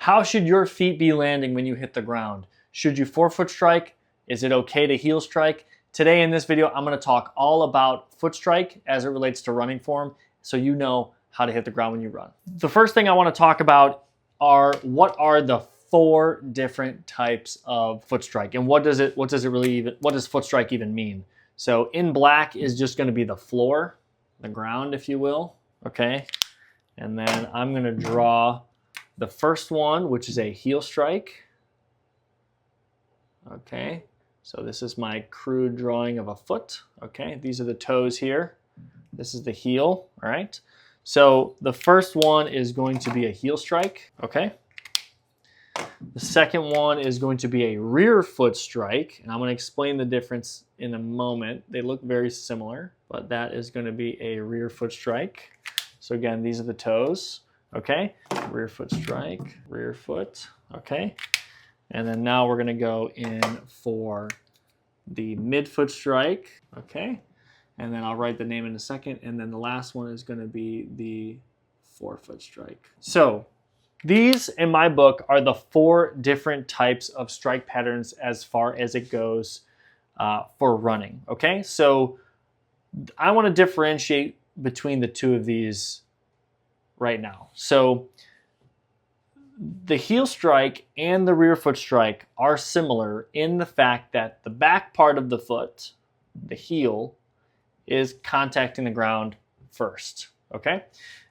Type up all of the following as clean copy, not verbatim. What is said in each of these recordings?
How should your feet be landing when you hit the ground? Should you forefoot strike? Is it okay to heel strike? Today in this video, I'm going to talk all about foot strike as it relates to running form, so you know how to hit the ground when you run. The first thing I want to talk about are what are the 4 different types of foot strike, and what does foot strike even mean? So in black is just going to be the floor, the ground, if you will. Okay, and then I'm going to draw the first one, which is a heel strike. Okay, so this is my crude drawing of a foot. Okay, these are the toes here. This is the heel, all right? So the first one is going to be a heel strike, okay? The second one is going to be a rear foot strike, and I'm going to explain the difference in a moment. They look very similar, but that is going to be a rear foot strike. So again, these are the toes, okay? Rear foot strike, rear foot, okay? And then now we're going to go in for the midfoot strike, okay? And then I'll write the name in a second. And then the last one is going to be the forefoot strike. So these, in my book, are the 4 different types of strike patterns as far as it goes for running, okay? So I want to differentiate between the 2 of these right now. So the heel strike and the rear foot strike are similar in the fact that the back part of the foot, the heel, is contacting the ground first, okay?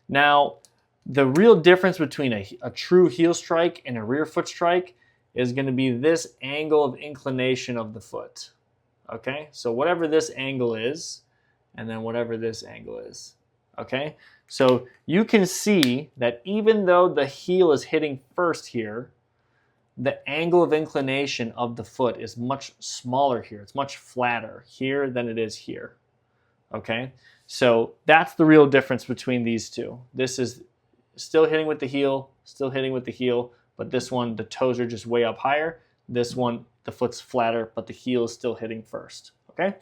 Now, the real difference between a true heel strike and a rear foot strike is going to be this angle of inclination of the foot, okay? So whatever this angle is, and then whatever this angle is, okay? So you can see that even though the heel is hitting first here, the angle of inclination of the foot is much smaller here. It's much flatter here than it is here. Okay, so that's the real difference between these 2. This is still hitting with the heel, but this one, the toes are just way up higher. This one, the foot's flatter, but the heel is still hitting first. Okay,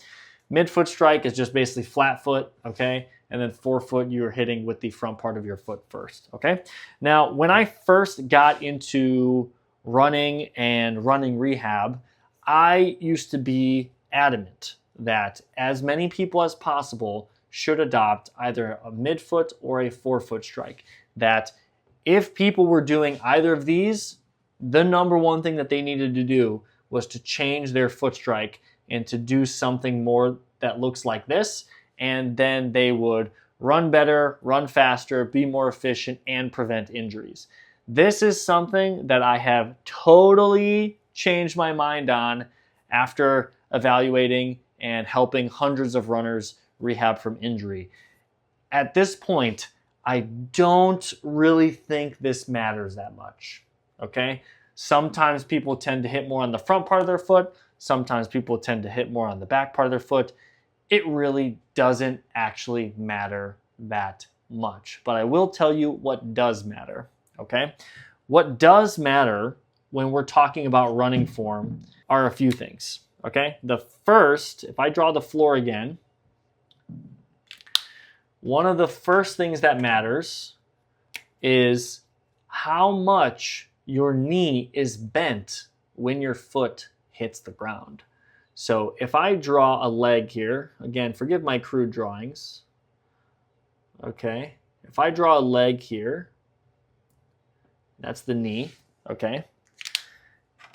midfoot strike is just basically flat foot, okay? And then forefoot, you're hitting with the front part of your foot first, okay? Now, when I first got into running and running rehab, I used to be adamant that as many people as possible should adopt either a midfoot or a forefoot strike. That if people were doing either of these, the number one thing that they needed to do was to change their foot strike and to do something more that looks like this, and then they would run better, run faster, be more efficient, and prevent injuries. This is something that I have totally changed my mind on after evaluating and helping hundreds of runners rehab from injury. At this point, I don't really think this matters that much, okay? Sometimes people tend to hit more on the front part of their foot. Sometimes people tend to hit more on the back part of their foot. It really doesn't actually matter that much. But I will tell you what does matter, okay? What does matter when we're talking about running form are a few things, okay? The first, if I draw the floor again, one of the first things that matters is how much your knee is bent when your foot hits the ground. So if I draw a leg here, again, forgive my crude drawings, okay? If I draw a leg here, that's the knee, okay?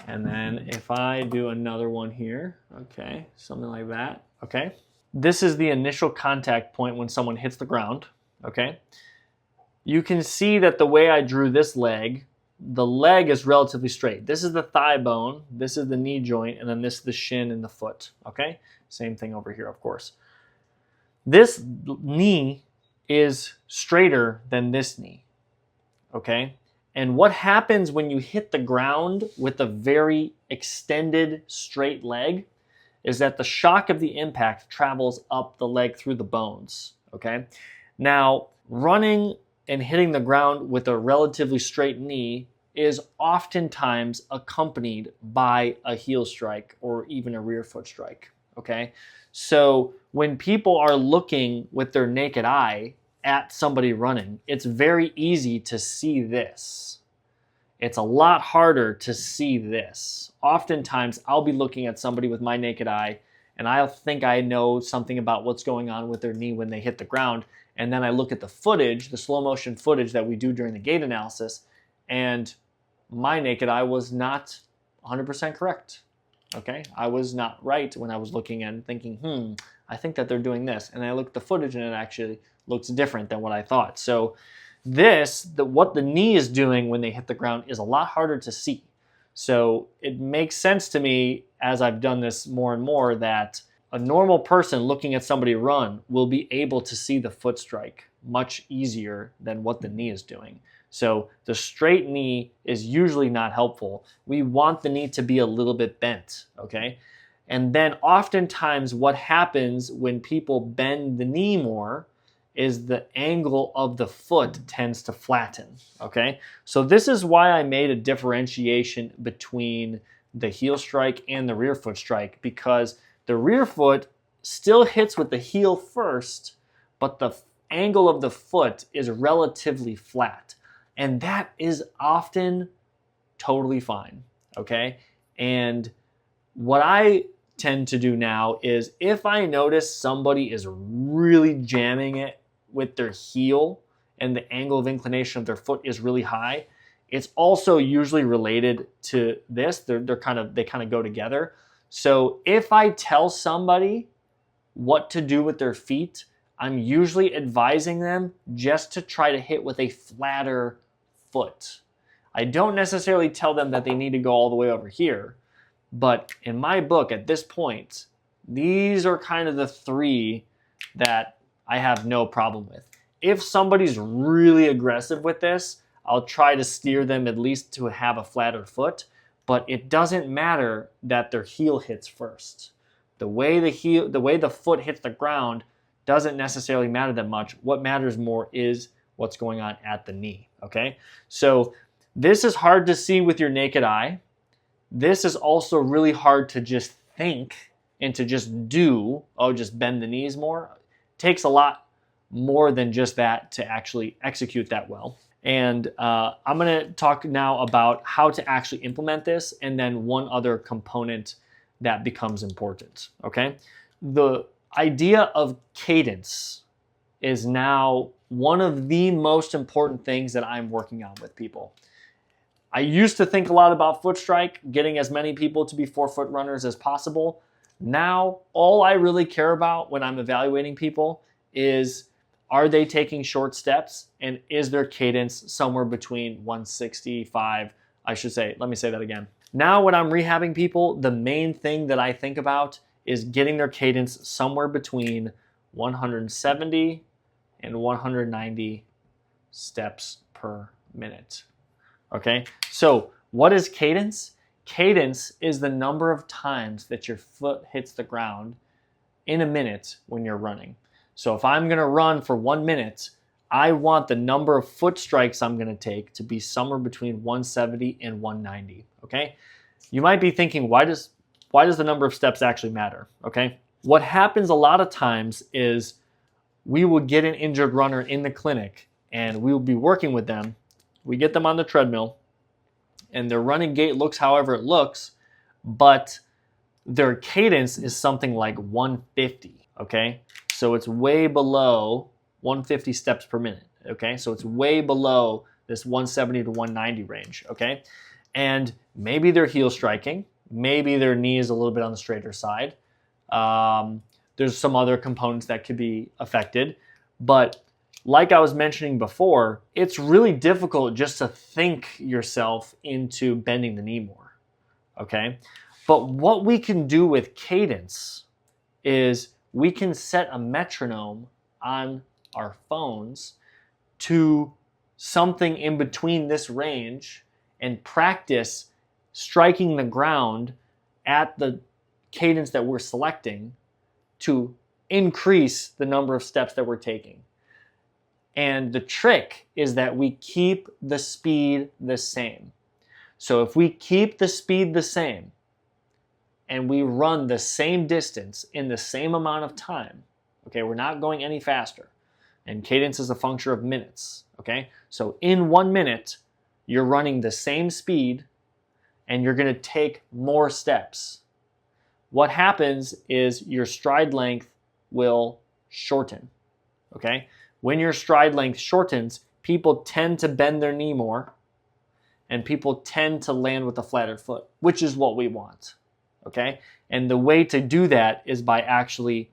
And then if I do another one here, okay, something like that, okay? This is the initial contact point when someone hits the ground, okay? You can see that the way I drew this leg, the leg is relatively straight. This is the thigh bone, this is the knee joint, and then this is the shin and the foot, okay? Same thing over here, of course. This knee is straighter than this knee, okay? And what happens when you hit the ground with a very extended straight leg is that the shock of the impact travels up the leg through the bones, okay? Now, running and hitting the ground with a relatively straight knee is oftentimes accompanied by a heel strike or even a rear foot strike, okay? So when people are looking with their naked eye at somebody running, it's very easy to see this. it's a lot harder to see this. Oftentimes, I'll be looking at somebody with my naked eye, and I'll think I know something about what's going on with their knee when they hit the ground, and then I look at the footage, the slow motion footage that we do during the gait analysis, and my naked eye was not 100% correct. Okay, I was not right when I was looking and thinking, I think that they're doing this. And I looked at the footage and it actually looks different than what I thought. So what the knee is doing when they hit the ground is a lot harder to see. So it makes sense to me, as I've done this more and more, that a normal person looking at somebody run will be able to see the foot strike much easier than what the knee is doing. So the straight knee is usually not helpful. We want the knee to be a little bit bent, okay? And then oftentimes what happens when people bend the knee more is the angle of the foot tends to flatten, okay? So this is why I made a differentiation between the heel strike and the rear foot strike, because the rear foot still hits with the heel first, but the angle of the foot is relatively flat. And that is often totally fine, okay? And what I tend to do now is if I notice somebody is really jamming it with their heel and the angle of inclination of their foot is really high, it's also usually related to this. They kind of go together. So if I tell somebody what to do with their feet, I'm usually advising them just to try to hit with a flatter foot. I don't necessarily tell them that they need to go all the way over here, but in my book at this point, these are kind of the three that I have no problem with. If somebody's really aggressive with this, I'll try to steer them at least to have a flatter foot, but it doesn't matter that their heel hits first. The way the foot hits the ground doesn't necessarily matter that much. What matters more is what's going on at the knee, okay? So this is hard to see with your naked eye. This is also really hard to just think and to just do, just bend the knees more. It takes a lot more than just that to actually execute that well. And I'm gonna talk now about how to actually implement this, and then one other component that becomes important, okay? The idea of cadence is now one of the most important things that I'm working on with people. I used to think a lot about foot strike, getting as many people to be forefoot runners as possible. Now, all I really care about when I'm evaluating people is, are they taking short steps, and is their cadence somewhere between 165, let me say that again. Now when I'm rehabbing people, the main thing that I think about is getting their cadence somewhere between 170 and 190 steps per minute. Okay, so what is cadence? Cadence is the number of times that your foot hits the ground in a minute when you're running. So if I'm gonna run for 1 minute, I want the number of foot strikes I'm gonna take to be somewhere between 170 and 190, okay? You might be thinking, why does the number of steps actually matter, okay? What happens a lot of times is we will get an injured runner in the clinic and we will be working with them. We get them on the treadmill and their running gait looks however it looks, but their cadence is something like 150, okay? So it's way below 150 steps per minute, okay? So it's way below this 170 to 190 range, okay? And maybe they're heel striking, maybe their knee is a little bit on the straighter side. There's some other components that could be affected, but like I was mentioning before, it's really difficult just to think yourself into bending the knee more, okay? But what we can do with cadence is we can set a metronome on our phones to something in between this range and practice striking the ground at the cadence that we're selecting to increase the number of steps that we're taking. And the trick is that we keep the speed the same. So if we keep the speed the same and we run the same distance in the same amount of time, okay, we're not going any faster. And cadence is a function of minutes, okay? So in 1 minute, you're running the same speed and you're going to take more steps. What happens is your stride length will shorten, okay? When your stride length shortens, people tend to bend their knee more and people tend to land with a flatter foot, which is what we want, okay? And the way to do that is by actually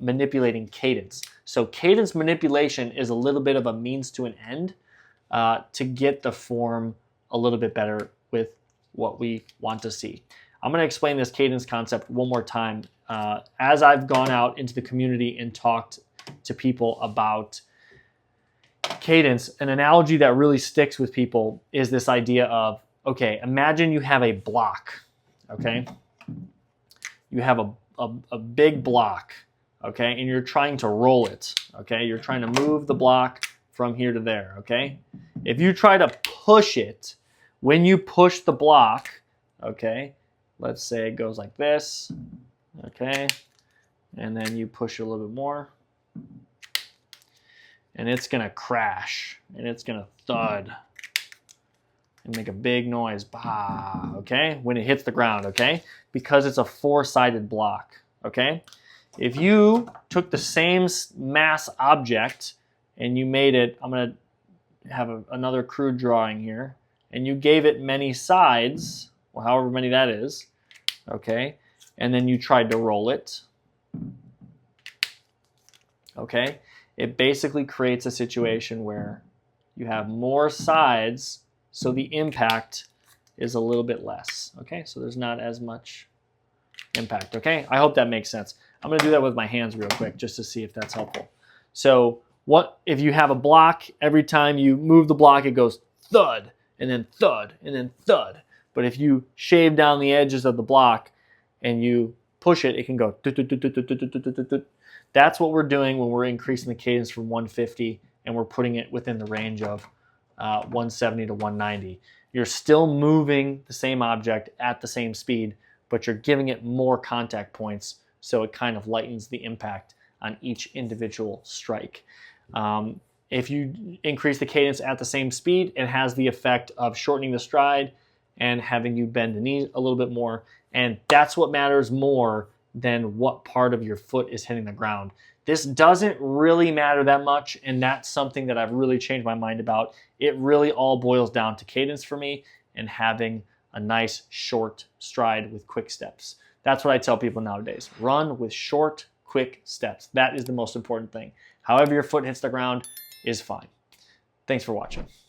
manipulating cadence. So cadence manipulation is a little bit of a means to an end to get the form a little bit better with what we want to see. I'm going to explain this cadence concept one more time. As I've gone out into the community and talked to people about cadence, an analogy that really sticks with people is this idea of, okay, imagine you have a block, okay? You have a big block, okay, and you're trying to roll it, okay? You're trying to move the block from here to there, okay? If you try to push it, when you push the block, okay, let's say it goes like this, okay, and then you push it a little bit more, and it's gonna crash, and it's gonna thud, and make a big noise, bah, okay, when it hits the ground, okay, because it's a four-sided block, okay? If you took the same mass object and you made it, I'm gonna have another crude drawing here, and you gave it many sides, well, however many that is, okay, and then you tried to roll it, okay, it basically creates a situation where you have more sides, so the impact is a little bit less, okay, so there's not as much impact, okay? I hope that makes sense. I'm gonna do that with my hands real quick just to see if that's helpful. So what if you have a block, every time you move the block, it goes thud, and then thud, and then thud. But if you shave down the edges of the block and you push it, it can go. That's what we're doing when we're increasing the cadence from 150 and we're putting it within the range of 170 to 190. You're still moving the same object at the same speed, but you're giving it more contact points, so it kind of lightens the impact on each individual strike. If you increase the cadence at the same speed, it has the effect of shortening the stride and having you bend the knee a little bit more. And that's what matters more than what part of your foot is hitting the ground. This doesn't really matter that much, and that's something that I've really changed my mind about. It really all boils down to cadence for me and having a nice short stride with quick steps. That's what I tell people nowadays. Run with short, quick steps. That is the most important thing. However your foot hits the ground is fine. Thanks for watching.